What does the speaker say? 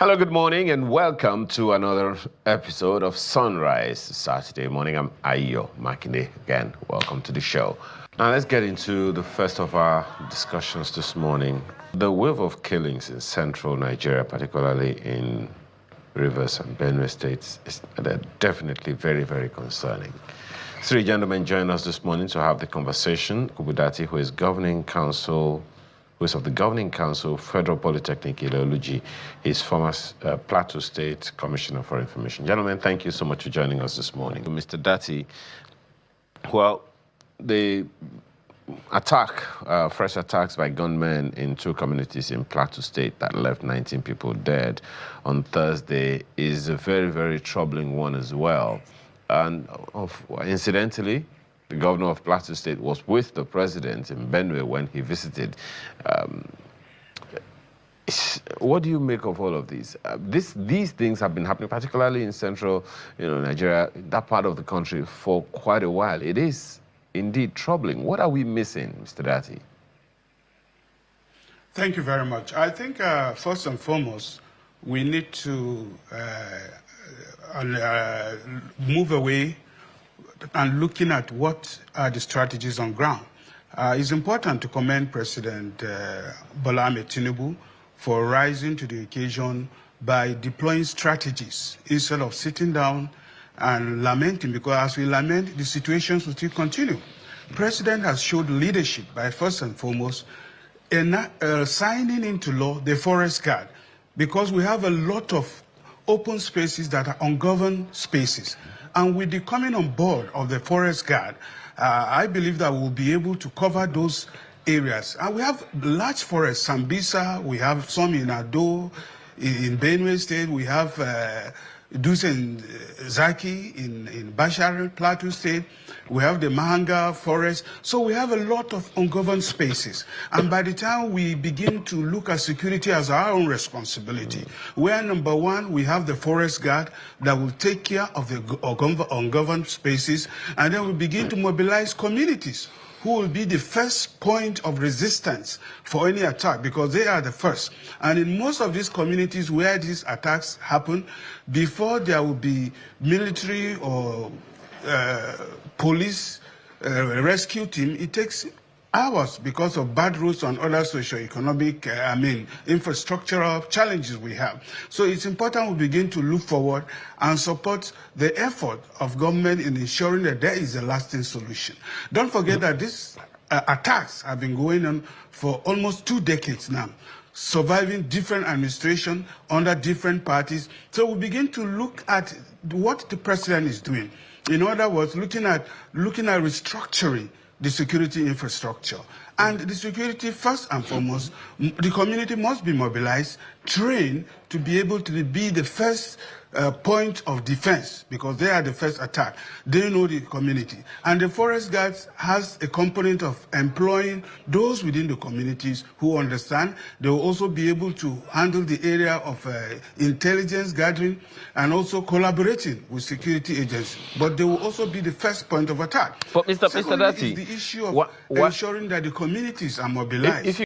Hello, good morning, and welcome to another episode of Sunrise Saturday morning. I'm Ayo Makinde again. Welcome to the show. Now, let's get into the first of our discussions this morning. The wave of killings in central Nigeria, particularly in Rivers and Benue states, they're definitely very, very concerning. Three gentlemen join us this morning to have the conversation. Dati, who is of the Governing Council, Federal Polytechnic Ileoluji, is former Plateau State Commissioner for Information. Gentlemen, thank you so much for joining us this morning. Mr. Dati, well, the fresh attacks by gunmen in two communities in Plateau State that left 19 people dead on Thursday is a very, very troubling one as well. And incidentally, the governor of Plateau State was with the president in Benue when he visited. What do you make of all of these? These things have been happening, particularly in central Nigeria, that part of the country, for quite a while. It is indeed troubling. What are we missing, Mr. Dati? Thank you very much. I think first and foremost, we need to move away and looking at what are the strategies on ground. It's important to commend President Bola Ahmed Tinubu for rising to the occasion by deploying strategies instead of sitting down and lamenting, because as we lament, the situations will still continue. President has showed leadership by first and foremost signing into law the forest guard, because we have a lot of open spaces that are ungoverned spaces. And with the coming on board of the forest guard, I believe that we'll be able to cover those areas. And we have large forests, Sambisa, we have some in Ado, in Benue State, we have Duse and Zaki in Bashar, Plateau State, we have the Mahanga Forest. So we have a lot of ungoverned spaces. And by the time we begin to look at security as our own responsibility, where number one, we have the forest guard that will take care of the ungoverned spaces, and then we begin to mobilize communities who will be the first point of resistance for any attack, because they are the first. And in most of these communities where these attacks happen, before there will be military or police rescue team, it takes hours because of bad roads and other socio-economic, infrastructural challenges we have. So it's important we begin to look forward and support the effort of government in ensuring that there is a lasting solution. Don't forget that these attacks have been going on for almost 2 decades now, surviving different administrations under different parties. So we begin to look at what the president is doing. In other words, looking at restructuring the security infrastructure. And the security, first and foremost, the community must be mobilized, trained to be able to be the first point of defense, because they are the first attack. They know the community. And the forest guards has a component of employing those within the communities who understand. They will also be able to handle the area of intelligence gathering and also collaborating with security agents. But they will also be the first point of attack. But Mr. Dati, is the issue of ensuring that the communities are mobilized.